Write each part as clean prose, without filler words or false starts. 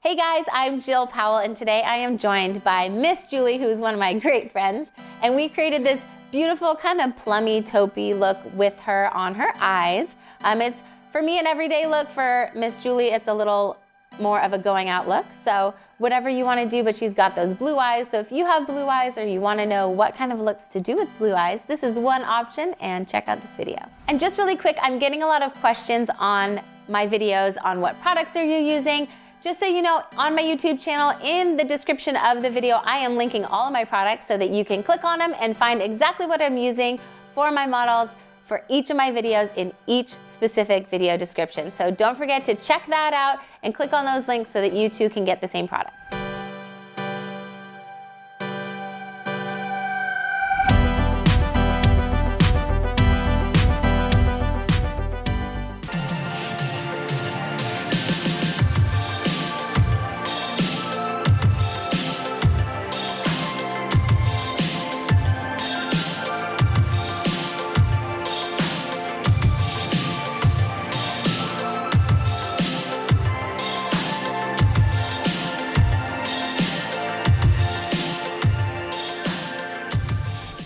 Hey guys, I'm Jill Powell, and today I am joined by Miss Julie, who is one of my great friends, and we created this beautiful kind of plummy taupey look with her on her eyes. It's, for me, an everyday look. For Miss Julie, it's a little more of a going out look, so whatever you want to do, but she's got those blue eyes, so if you have blue eyes or you want to know what kind of looks to do with blue eyes, this is one option, and check out this video. And just really quick, I'm getting a lot of questions on my videos on what products are you using. Just so you know, on my YouTube channel, in the description of the video, I am linking all of my products so that you can click on them and find exactly what I'm using for my models for each of my videos in each specific video description. So don't forget to check that out and click on those links so that you too can get the same products.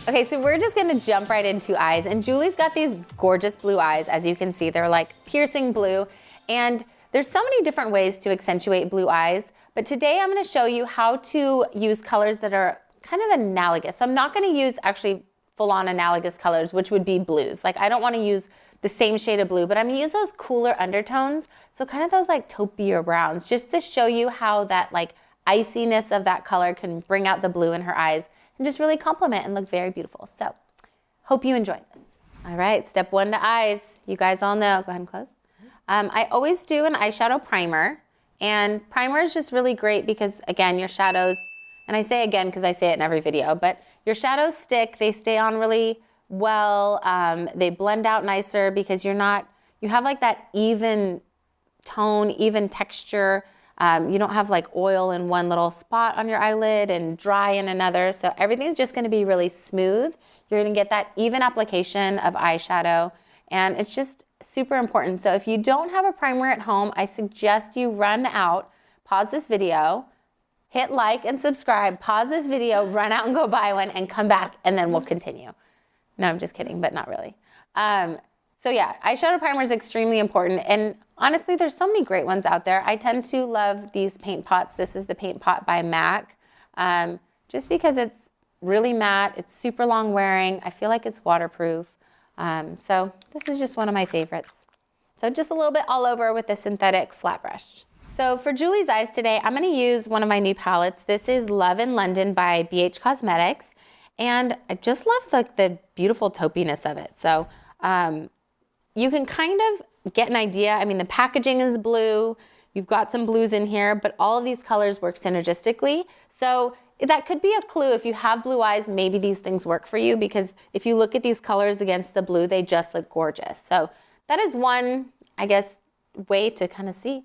Okay, so we're just gonna jump right into eyes, and Julie's got these gorgeous blue eyes. As you can see, they're like piercing blue, and there's so many different ways to accentuate blue eyes, but today I'm gonna show you how to use colors that are kind of analogous. So I'm not gonna use actually full-on analogous colors, which would be blues. Like, I don't wanna use the same shade of blue, but I'm gonna use those cooler undertones, so kind of those like taupey or browns, just to show you how that like iciness of that color can bring out the blue in her eyes and just really complement and look very beautiful. So, hope you enjoy this. All right, step one to eyes. You guys all know, go ahead and close. I always do an eyeshadow primer, and primer is just really great because, again, your shadows, and I say again because I say it in every video, but your shadows stick, they stay on really well, they blend out nicer because you have like that even tone, even texture. You don't have like oil in one little spot on your eyelid and dry in another. So everything's just gonna be really smooth. You're gonna get that even application of eyeshadow, and it's just super important. So if you don't have a primer at home, I suggest you run out, pause this video, hit like and subscribe, pause this video, run out and go buy one and come back, and then we'll continue. No, I'm just kidding, but not really. So yeah, eyeshadow primer is extremely important, and honestly, there's so many great ones out there. I tend to love these paint pots. This is the paint pot by MAC, just because it's really matte, it's super long wearing, I feel like it's waterproof. So this is just one of my favorites. So just a little bit all over with the synthetic flat brush. So for Julie's eyes today, I'm gonna use one of my new palettes. This is Love in London by BH Cosmetics, and I just love like the beautiful taupiness of it. So you can kind of get an idea. I mean, the packaging is blue. You've got some blues in here, but all of these colors work synergistically. So that could be a clue. If you have blue eyes, maybe these things work for you, because if you look at these colors against the blue, they just look gorgeous. So that is one, I guess, way to kind of see.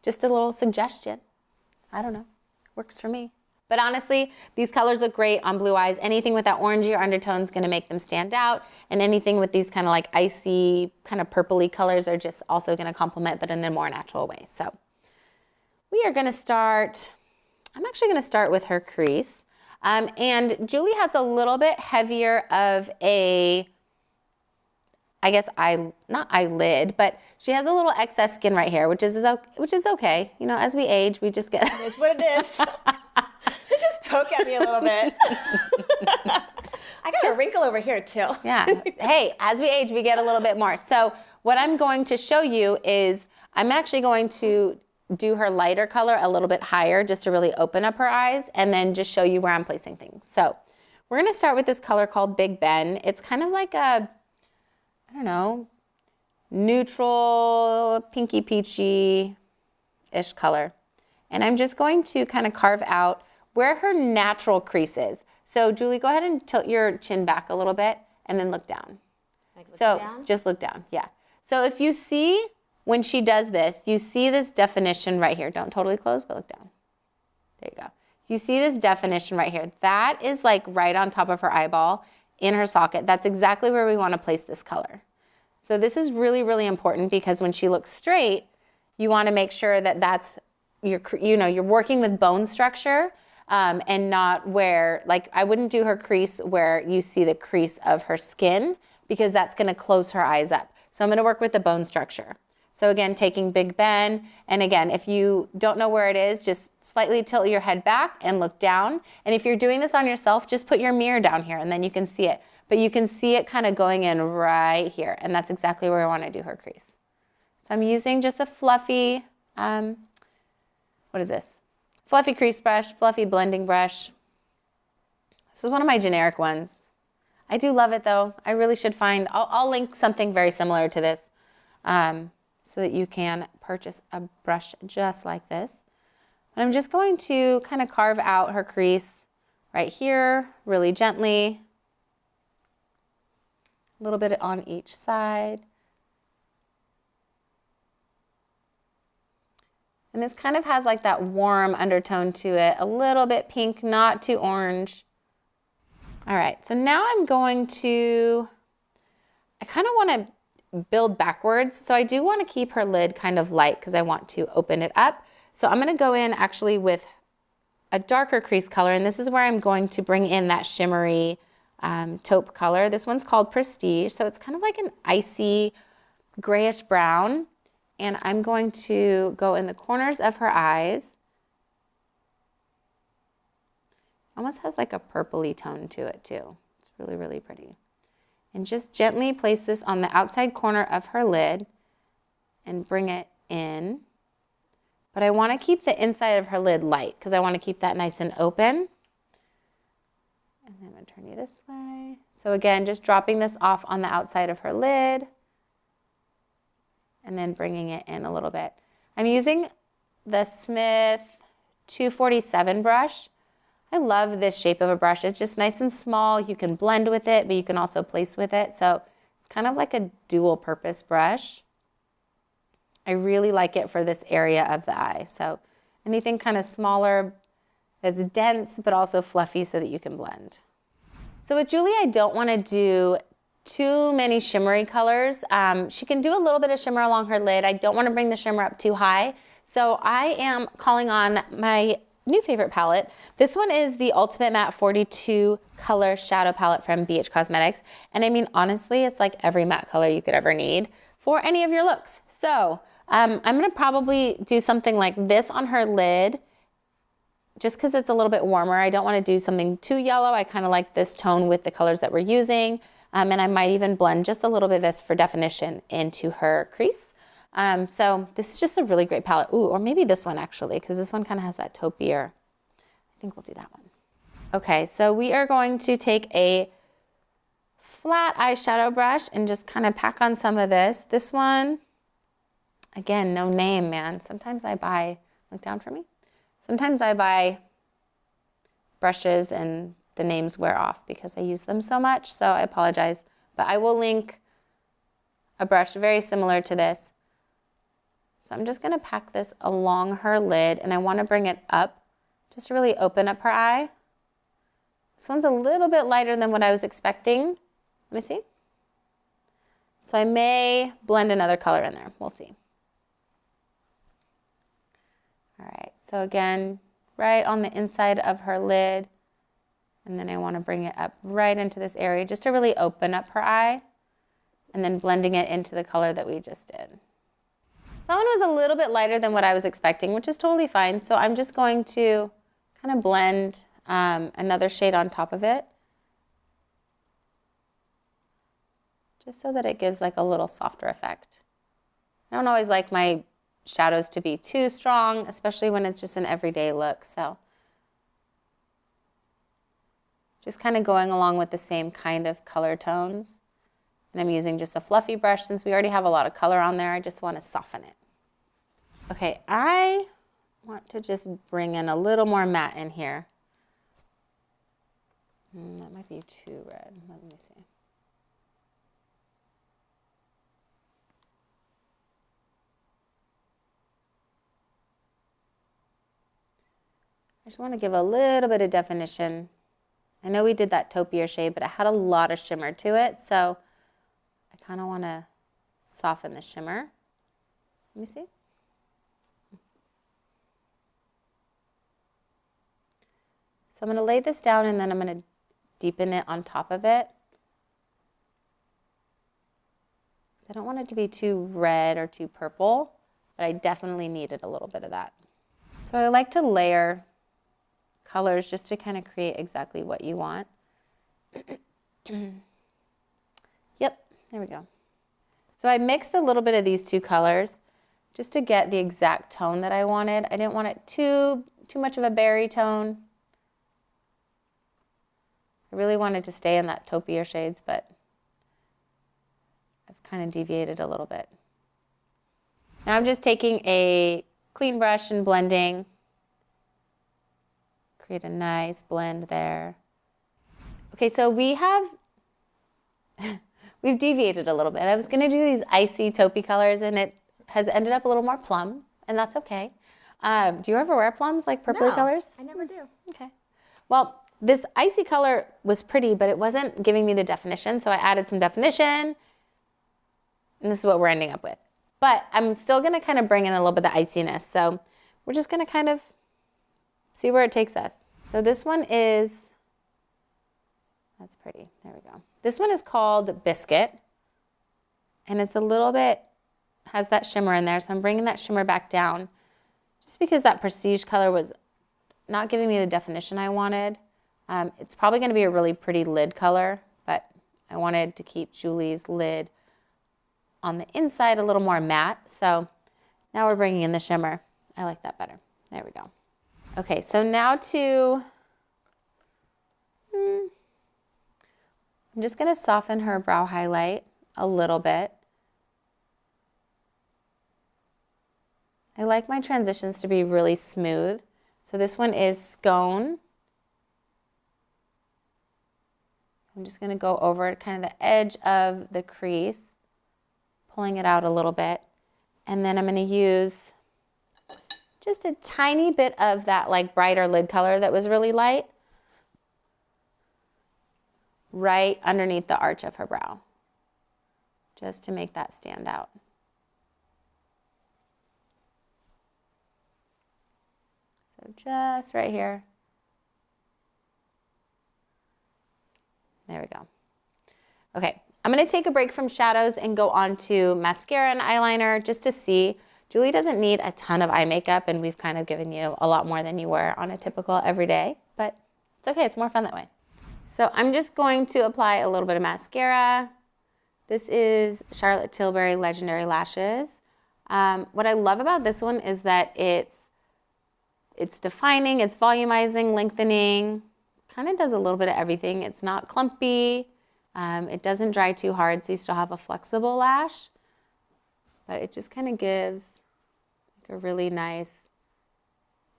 Just a little suggestion. I don't know, works for me. But honestly, these colors look great on blue eyes. Anything with that orangey or undertone is gonna make them stand out, and anything with these kind of like icy, kind of purpley colors are just also gonna complement, but in a more natural way. So we are gonna start, I'm actually gonna start with her crease. And Julie has a little bit heavier of a, I guess not eyelid, but she has a little excess skin right here, which is okay. You know, as we age, we just get. It's what it is. Just poke at me a little bit. I got a wrinkle over here too. Yeah. Hey, as we age, we get a little bit more. So what I'm going to show you is I'm actually going to do her lighter color a little bit higher just to really open up her eyes, and then just show you where I'm placing things. So we're going to start with this color called Big Ben. It's kind of like a, I don't know, neutral, pinky peachy-ish color. And I'm just going to kind of carve out where her natural crease is. So Julie, go ahead and tilt your chin back a little bit and then look down. Like so down? Just look down, yeah. So if you see when she does this, you see this definition right here. Don't totally close, but look down. There you go. You see this definition right here. That is like right on top of her eyeball in her socket. That's exactly where we want to place this color. So this is really, really important, because when she looks straight, you want to make sure that that's you're working with bone structure and not where, like I wouldn't do her crease where you see the crease of her skin because that's gonna close her eyes up. So I'm gonna work with the bone structure. So again, taking Big Ben, and again, if you don't know where it is, just slightly tilt your head back and look down. And if you're doing this on yourself, just put your mirror down here and then you can see it. But you can see it kind of going in right here, and that's exactly where I wanna do her crease. So I'm using just a fluffy, what is this? Fluffy crease brush, fluffy blending brush. This is one of my generic ones. I do love it though. I really should find, I'll link something very similar to this so that you can purchase a brush just like this. And I'm just going to kind of carve out her crease right here, really gently. A little bit on each side. And this kind of has like that warm undertone to it, a little bit pink, not too orange. All right, so now I'm going to, I kind of want to build backwards. So I do want to keep her lid kind of light because I want to open it up. So I'm going to go in actually with a darker crease color, and this is where I'm going to bring in that shimmery taupe color. This one's called Prestige, so it's kind of like an icy grayish brown. And I'm going to go in the corners of her eyes. Almost has like a purpley tone to it too. It's really, really pretty. And just gently place this on the outside corner of her lid and bring it in. But I want to keep the inside of her lid light because I want to keep that nice and open. And then I'm going to turn you this way. So again, just dropping this off on the outside of her lid. And then bringing it in a little bit. I'm using the Smith 247 brush. I love this shape of a brush. It's just nice and small. You can blend with it, but you can also place with it. So it's kind of like a dual purpose brush. I really like it for this area of the eye. So anything kind of smaller that's dense, but also fluffy so that you can blend. So with Julie, I don't want to do too many shimmery colors. She can do a little bit of shimmer along her lid. I don't want to bring the shimmer up too high. So I am calling on my new favorite palette. This one is the Ultimate Matte 42 color shadow palette from BH Cosmetics. And I mean, honestly, it's like every matte color you could ever need for any of your looks. So I'm gonna probably do something like this on her lid just because it's a little bit warmer. I don't want to do something too yellow. I kind of like this tone with the colors that we're using. And I might even blend just a little bit of this for definition into her crease. So this is just a really great palette. Ooh, or maybe this one actually, because this one kind of has that taupier. I think we'll do that one. Okay, so we are going to take a flat eyeshadow brush and just kind of pack on some of this. This one, again, no name, man. Sometimes I buy, look down for me. Sometimes I buy brushes and the names wear off because I use them so much, so I apologize. But I will link a brush very similar to this. So I'm just gonna pack this along her lid and I wanna bring it up just to really open up her eye. This one's a little bit lighter than what I was expecting. Let me see. So I may blend another color in there, we'll see. All right, so again, right on the inside of her lid. And then I want to bring it up right into this area just to really open up her eye and then blending it into the color that we just did. That one was a little bit lighter than what I was expecting, which is totally fine. So I'm just going to kind of blend another shade on top of it. Just so that it gives like a little softer effect. I don't always like my shadows to be too strong, especially when it's just an everyday look. So just kind of going along with the same kind of color tones. And I'm using just a fluffy brush since we already have a lot of color on there. I just want to soften it. Okay, I want to just bring in a little more matte in here. That might be too red. Let me see. I just want to give a little bit of definition. I know we did that taupier shade, but it had a lot of shimmer to it, so I kind of want to soften the shimmer. Let me see. I'm going to lay this down and then I'm going to deepen it on top of it. I don't want it to be too red or too purple, but I definitely needed a little bit of that. So I like to layer colors just to kind of create exactly what you want. Yep, there we go. So I mixed a little bit of these two colors just to get the exact tone that I wanted. I didn't want it too much of a berry tone. I really wanted to stay in that taupier shades, but I've kind of deviated a little bit. Now I'm just taking a clean brush and blending. Create a nice blend there. Okay, so we've deviated a little bit. I was gonna do these icy taupey colors and it has ended up a little more plum, and that's okay. Do you ever wear plums, like purpley colors? I never do. Okay. Well, this icy color was pretty, but it wasn't giving me the definition, so I added some definition, and this is what we're ending up with. But I'm still gonna kind of bring in a little bit of the iciness, so we're just gonna kind of see where it takes us. So this one is, that's pretty, there we go. This one is called Biscuit, and it's a little bit, has that shimmer in there, so I'm bringing that shimmer back down just because that prestige color was not giving me the definition I wanted. It's probably going to be a really pretty lid color, but I wanted to keep Julie's lid on the inside a little more matte, so now we're bringing in the shimmer. I like that better. There we go. Okay, so now I'm just going to soften her brow highlight a little bit. I like my transitions to be really smooth. So this one is Scone. I'm just going to go over kind of the edge of the crease, pulling it out a little bit. And then I'm going to use just a tiny bit of that like brighter lid color that was really light right underneath the arch of her brow, just to make that stand out. So just right here. There we go. Okay, I'm going to take a break from shadows and go on to mascara and eyeliner just to see. Julie doesn't need a ton of eye makeup, and we've kind of given you a lot more than you wear on a typical everyday, but it's okay, it's more fun that way. So I'm just going to apply a little bit of mascara. This is Charlotte Tilbury Legendary Lashes. What I love about this one is that it's defining, it's volumizing, lengthening, kind of does a little bit of everything. It's not clumpy, it doesn't dry too hard, so you still have a flexible lash, but it just kind of gives like a really nice,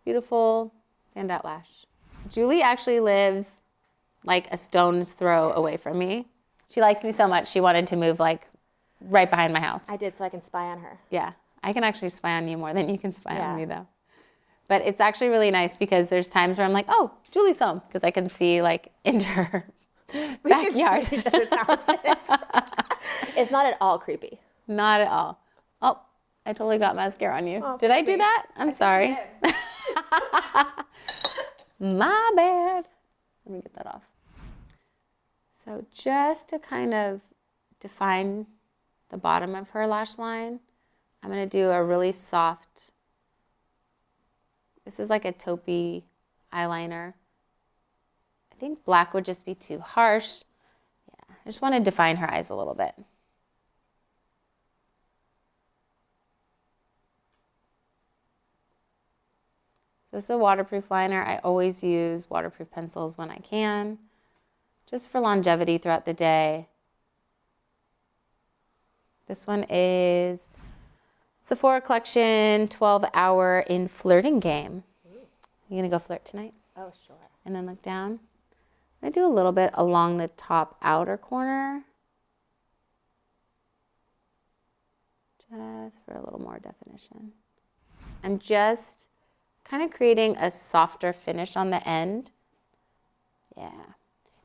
beautiful standout lash. Julie actually lives like a stone's throw away from me. She likes me so much, she wanted to move like right behind my house. I did, so I can spy on her. Yeah, I can actually spy on you more than you can spy on me though. But it's actually really nice because there's times where I'm like, oh, Julie's home, because I can see like into her backyard. Each other's houses. It's not at all creepy. Not at all. Oh, I totally got mascara on you. Oh, did I do that? I'm sorry. My bad. Let me get that off. So just to kind of define the bottom of her lash line, I'm going to do a really soft, this is like a taupey eyeliner. I think black would just be too harsh. Yeah, I just want to define her eyes a little bit. This is a waterproof liner. I always use waterproof pencils when I can, just for longevity throughout the day. This one is Sephora Collection 12-Hour in Flirting Game. You gonna go flirt tonight? Oh, sure. And then look down. I'm gonna do a little bit along the top outer corner, just for a little more definition. And just kind of creating a softer finish on the end. Yeah.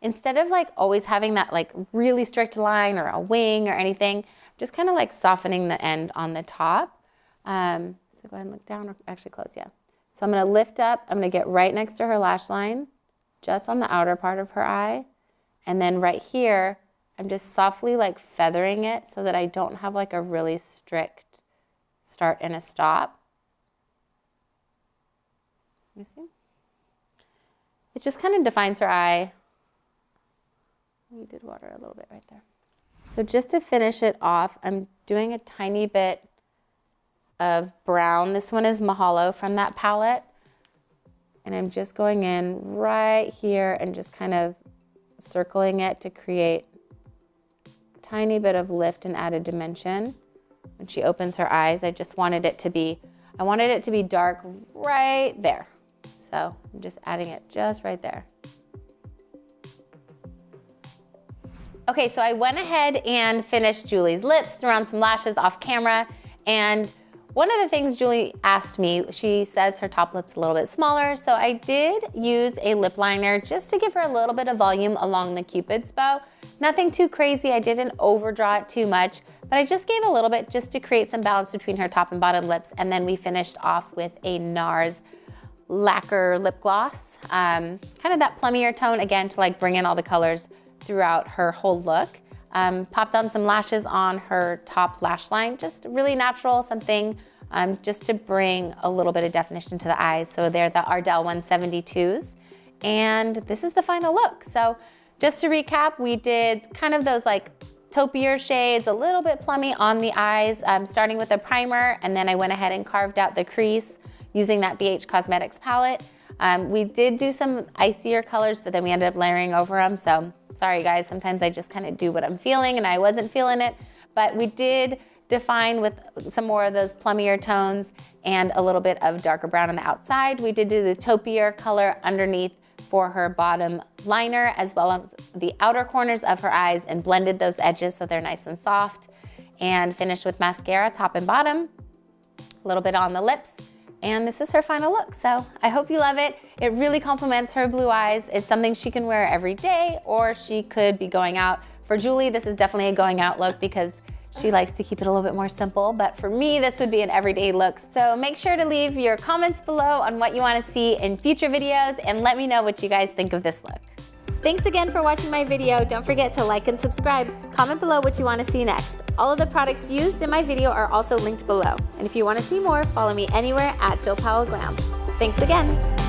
Instead of like always having that like really strict line or a wing or anything, just kind of like softening the end on the top. So go ahead and look down, or actually close, yeah. So I'm gonna lift up, I'm gonna get right next to her lash line, just on the outer part of her eye. And then right here, I'm just softly like feathering it so that I don't have like a really strict start and a stop. You see? It just kind of defines her eye. We did water a little bit right there. So just to finish it off, I'm doing a tiny bit of brown. This one is Mahalo from that palette. And I'm just going in right here and just kind of circling it to create a tiny bit of lift and added dimension. When she opens her eyes, I just wanted it to be, dark right there. So I'm just adding it just right there. Okay, so I went ahead and finished Julie's lips, threw on some lashes off camera, and one of the things Julie asked me, she says her top lip's a little bit smaller, so I did use a lip liner just to give her a little bit of volume along the Cupid's bow. Nothing too crazy, I didn't overdraw it too much, but I just gave a little bit just to create some balance between her top and bottom lips, and then we finished off with a NARS lacquer lip gloss, kind of that plummier tone, again, to like bring in all the colors throughout her whole look. Popped on some lashes on her top lash line, just really natural, something just to bring a little bit of definition to the eyes. So they're the Ardell 172s. And this is the final look. So just to recap, we did kind of those like taupier shades, a little bit plummy on the eyes, starting with a primer, and then I went ahead and carved out the crease using that BH Cosmetics palette. We did do some icier colors, but then we ended up layering over them. So sorry guys, sometimes I just kind of do what I'm feeling and I wasn't feeling it. But we did define with some more of those plummier tones and a little bit of darker brown on the outside. We did do the taupier color underneath for her bottom liner, as well as the outer corners of her eyes, and blended those edges so they're nice and soft. And finished with mascara, top and bottom, a little bit on the lips. And this is her final look, so I hope you love it. It really complements her blue eyes. It's something she can wear every day, or she could be going out. For Julie, this is definitely a going out look because she likes to keep it a little bit more simple, but for me, this would be an everyday look. So make sure to leave your comments below on what you want to see in future videos, and let me know what you guys think of this look. Thanks again for watching my video. Don't forget to like and subscribe. Comment below what you want to see next. All of the products used in my video are also linked below. And if you want to see more, follow me anywhere at Jill Powell Glam. Thanks again.